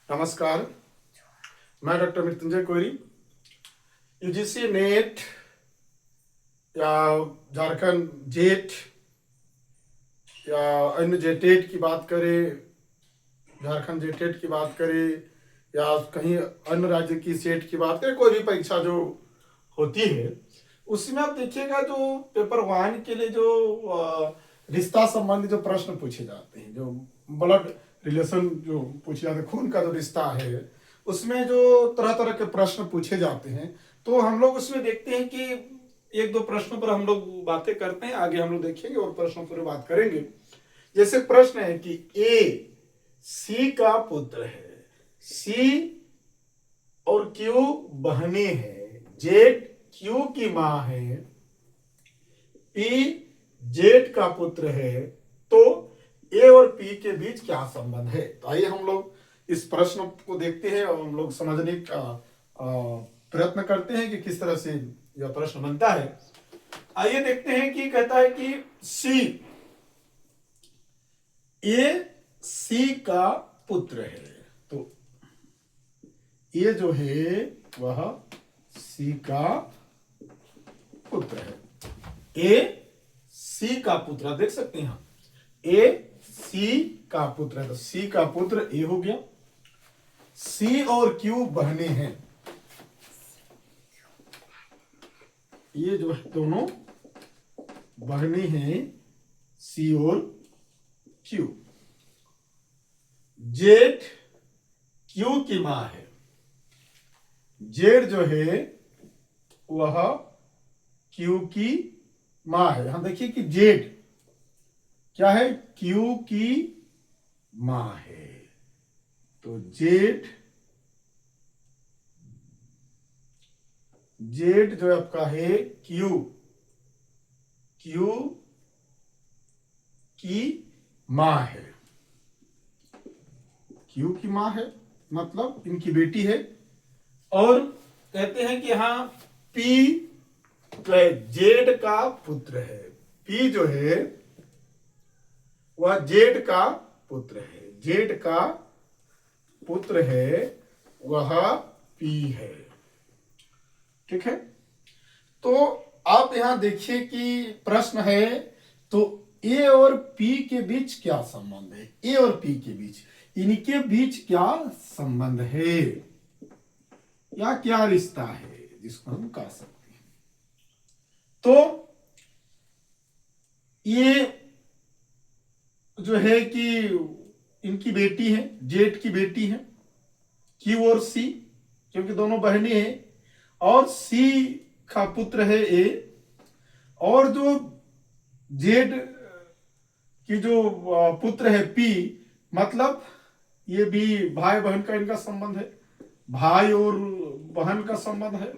नमस्कार। मैं डॉक्टर मृत्युंजय कोरी। UGC net या झारखंड जेट या अन्य जेटेट की बात करें, झारखंड जेटेट की बात करें या कहीं अन्य राज्य की सेट की बात करें, कोई भी परीक्षा जो होती है उसमें आप देखिएगा जो पेपर वन के लिए जो रिश्ता संबंधी जो प्रश्न पूछे जाते हैं, जो ब्लड रिलेशन जो पूछे जाते हैं, खून का जो रिश्ता है, उसमें जो तरह तरह के प्रश्न पूछे जाते हैं, तो हम लोग उसमें देखते हैं कि एक दो प्रश्नों पर हम लोग बातें करते हैं, आगे हम लोग देखेंगे और प्रश्नों पर बात करेंगे। जैसे प्रश्न है कि ए सी का पुत्र है, सी और क्यू बहने हैं, जेड क्यू की मां है, पी जेड का पुत्र है, तो ए और पी के बीच क्या संबंध है। तो आइए हम लोग इस प्रश्न को देखते हैं और हम लोग समझने का प्रयत्न करते हैं कि किस तरह से यह प्रश्न बनता है। आइए देखते हैं कि कहता है कि सी, ए सी का पुत्र है, तो ये जो है वह सी का पुत्र है। ए सी का पुत्र, आप देख सकते हैं ए सी का पुत्र है, तो सी का पुत्र ए हो गया। सी और क्यू बहने हैं, ये जो है दोनों बहने हैं, सी और क्यू। जेड क्यू की मां है, जेड जो है वह क्यू की मां है। यहां देखिए कि जेड क्या है, क्यू की मां है, तो जेड जेड जो आपका है क्यू क्यू की मां है, क्यू की मां है मतलब इनकी बेटी है। और कहते हैं कि हाँ पी जो है जेड का पुत्र है, पी जो है वह जेड का पुत्र है, जेड का पुत्र है, वह पी है। ठीक है, तो आप यहां देखिए कि प्रश्न है, तो ए और पी के बीच क्या संबंध है, ए और पी के बीच, इनके बीच क्या संबंध है या क्या रिश्ता है जिसको हम कह सकते हैं। तो ये जो है कि इनकी बेटी है, जेठ की बेटी है, क्यू और सी, क्योंकि दोनों बहनें हैं, और सी का पुत्र है ए, और जो जेड की जो पुत्र है पी, मतलब ये भी भाई बहन का इनका संबंध है, भाई और बहन का संबंध है,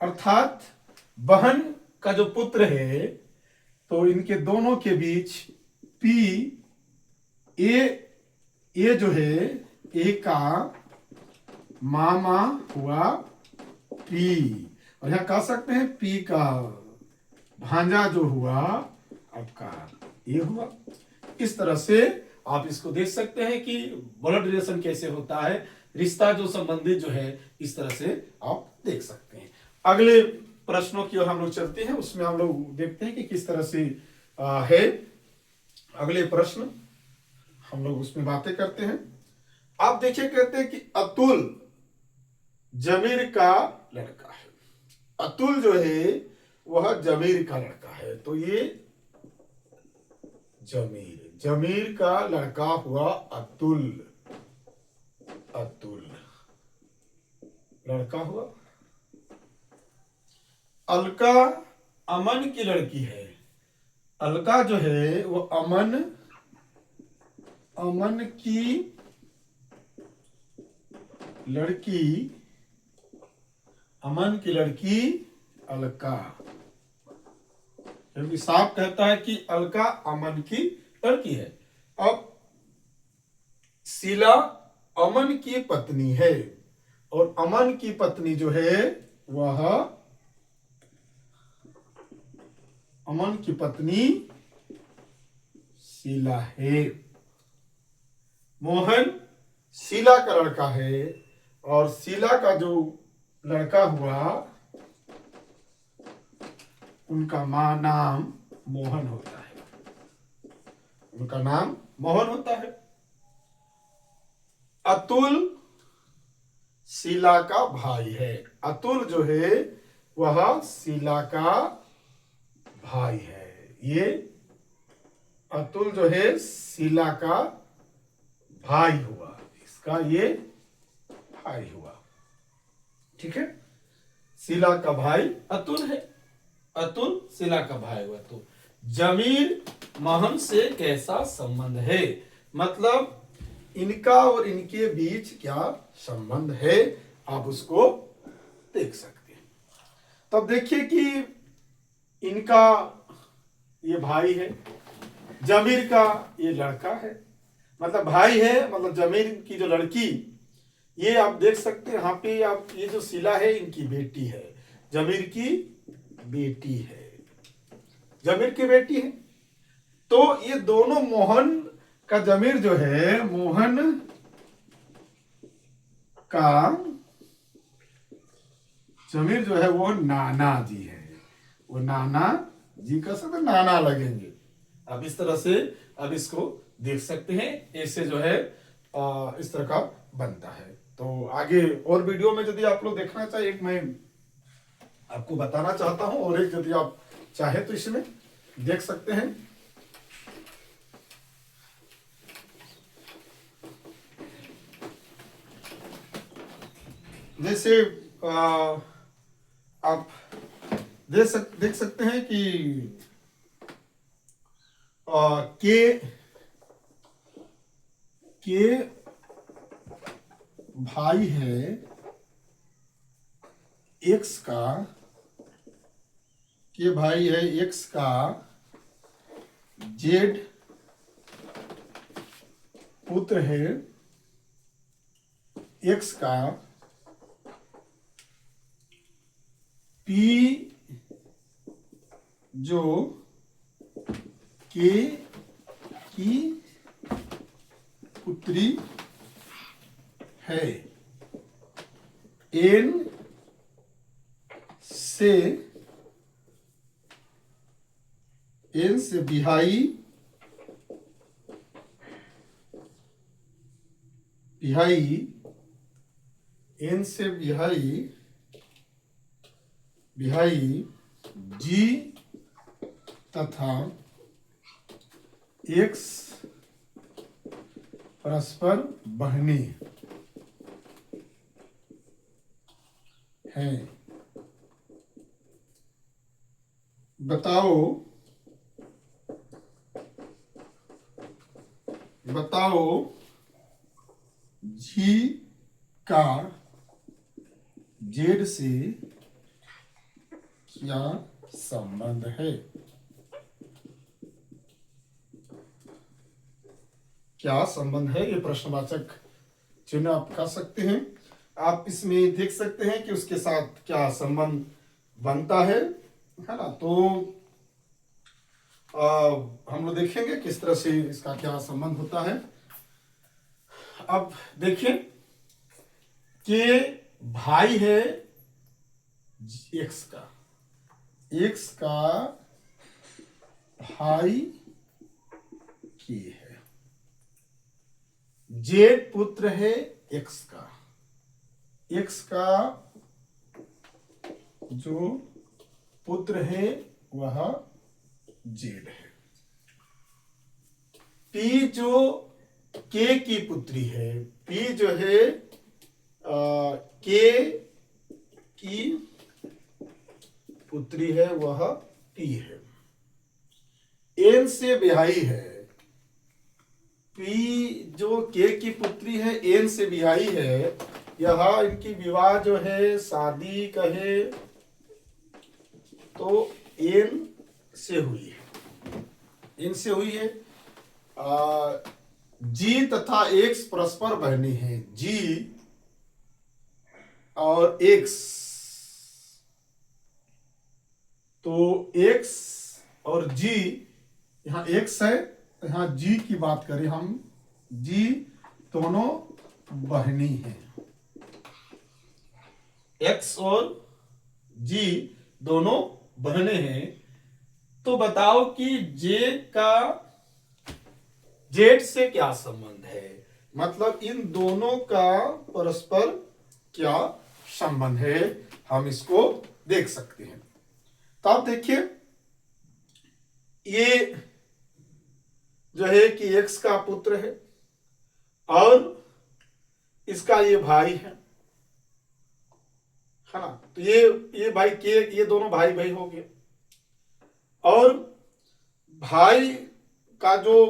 अर्थात बहन का जो पुत्र है, तो इनके दोनों के बीच पी, ए जो है ए का मामा हुआ पी, और यहां कह सकते हैं पी का भांजा जो हुआ आपका ये हुआ। इस तरह से आप इसको देख सकते हैं कि ब्लड रिलेशन कैसे होता है, रिश्ता जो संबंधित जो है, इस तरह से आप देख सकते हैं। अगले प्रश्नों की ओर हम लोग चलते हैं, उसमें हम लोग देखते हैं कि किस तरह से है। अगले प्रश्न हम लोग उसमें बातें करते हैं। आप देखिए, कहते हैं कि अतुल जमीर का लड़का है, अतुल जो है वह जमीर का लड़का है, तो ये जमीर, जमीर का लड़का हुआ अतुल, अतुल लड़का हुआ। अलका अमन की लड़की है, अलका जो है वो अमन, अमन की लड़की, अमन की लड़की अलका, क्योंकि साफ कहता है कि अलका अमन की लड़की है। अब शीला अमन की पत्नी है, और अमन की पत्नी जो है वह, अमन की पत्नी शीला है। मोहन शीला का लड़का है और शीला का जो लड़का हुआ उनका नाम मोहन होता है, उनका नाम मोहन होता है। अतुल शीला का भाई है, अतुल जो है वह शीला का भाई है। ये अतुल जो है शीला का भाई हुआ, इसका ये भाई हुआ। ठीक है, शीला का भाई अतुल है, अतुल शीला का भाई हुआ। तो जमीर मोहन से कैसा संबंध है, मतलब इनका और इनके बीच क्या संबंध है, आप उसको देख सकते हैं। तब देखिए कि इनका ये भाई है, जमीर का ये लड़का है, मतलब भाई है, मतलब जमीर की जो लड़की, ये आप देख सकते हैं यहाँ पे, आप ये जो शीला है इनकी बेटी है, जमीर की बेटी है, जमीर की बेटी है। तो ये दोनों मोहन का जमीर जो है, मोहन का जमीर जो है वो नाना जी है, वो नाना जी का सब नाना लगेंगे। अब इस तरह से अब इसको देख सकते हैं, ऐसे जो है इस तरह का बनता है। तो आगे और वीडियो में यदि आप लोग देखना चाहिए, एक मैं आपको बताना चाहता हूं, और एक यदि आप चाहे तो इसमें देख सकते हैं। जैसे आप देख सकते हैं कि के भाई है एक्स का, के भाई है एक्स का जेड पुत्र है एक्स का पी जो के की पुत्री है, एन से बिहाई एन से बिहाई जी तथा एक्स परस्पर बहने हैं। बताओ जी का जेड से क्या संबंध है, क्या संबंध है, ये प्रश्नवाचक चिन्ह आप कर सकते हैं। आप इसमें देख सकते हैं कि उसके साथ क्या संबंध बनता है ना। तो हम लोग देखेंगे किस तरह से इसका क्या संबंध होता है। अब देखिए कि भाई है एक्स का भाई की है, जेड पुत्र है एक्स का जो पुत्र है वह जेड है। पी जो के की पुत्री है, पी जो है के की पुत्री है वह पी है। एन से बिहाई है, पी जो के की पुत्री है एन से बिहाई है, यह इनकी विवाह जो है शादी कहे तो एन से हुई है, एन से हुई है। जी तथा एक्स परस्पर बहने हैं, जी और एक्स, तो एक्स और जी, यहां एक्स है, यहां जी की बात करें हम, जी दोनों बहनी हैं, एक्स और जी दोनों बहने हैं। तो बताओ कि जे का जेड से क्या संबंध है, मतलब इन दोनों का परस्पर क्या संबंध है, हम इसको देख सकते हैं। तो आप देखिए, ये जो है कि एक्स का पुत्र है और इसका ये भाई है ना। तो ये भाई के, ये दोनों भाई भाई हो गए। और भाई का जो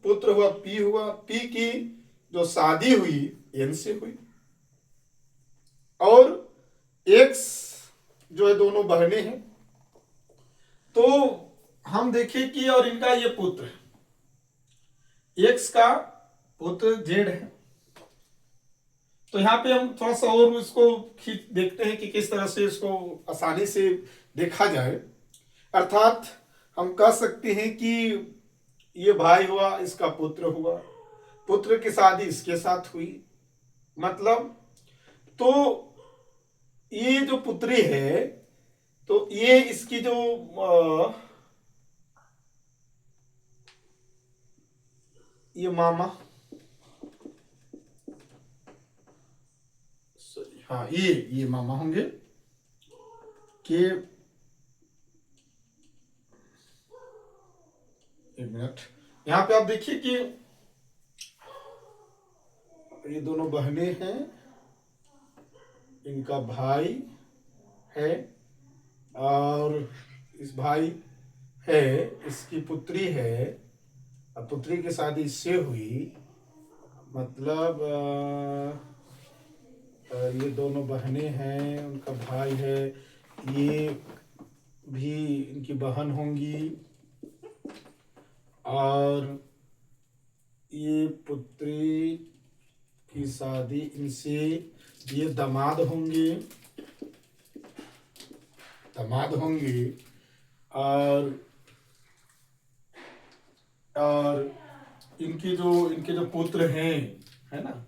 पुत्र हुआ पी हुआ, पी की जो शादी हुई एन से हुई। और एक्स जो है दोनों बहनें हैं। तो हम देखें कि और इनका ये पुत्र, एक्स का पुत्र जेड है। तो यहां पे हम थोड़ा सा और इसको खींच देखते हैं कि किस तरह से इसको आसानी से देखा जाए। अर्थात हम कह सकते हैं कि ये भाई हुआ, इसका पुत्र हुआ, पुत्र की शादी इसके साथ हुई। मतलब तो ये जो पुत्री है, तो ये इसकी जो ये मामा, हाँ ये मामा होंगे कि, एक मिनट, यहां पे आप देखिए कि ये दोनों बहनें हैं, इनका भाई है और इस भाई है, इसकी पुत्री है और पुत्री की शादी इससे हुई। मतलब ये दोनों बहनें हैं, उनका भाई है, ये भी इनकी बहन होंगी और ये पुत्री की शादी इनसे, ये दामाद होंगे, दामाद होंगे। और इनके जो पुत्र हैं, है ना,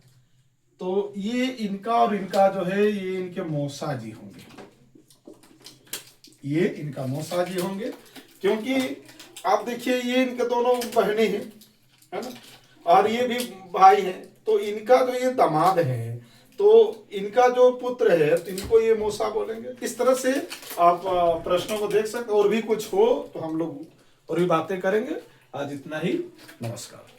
तो ये इनका और इनका जो है ये इनके मौसा जी होंगे, ये इनका मौसा जी होंगे। क्योंकि आप देखिए ये इनके दोनों बहनें हैं, है ना, और ये भी भाई है। तो इनका जो ये दामाद है, तो इनका जो पुत्र है, तो इनको ये मौसा बोलेंगे। इस तरह से आप प्रश्नों को देख सकते। और भी कुछ हो तो हम लोग और भी बातें करेंगे। आज इतना ही, नमस्कार।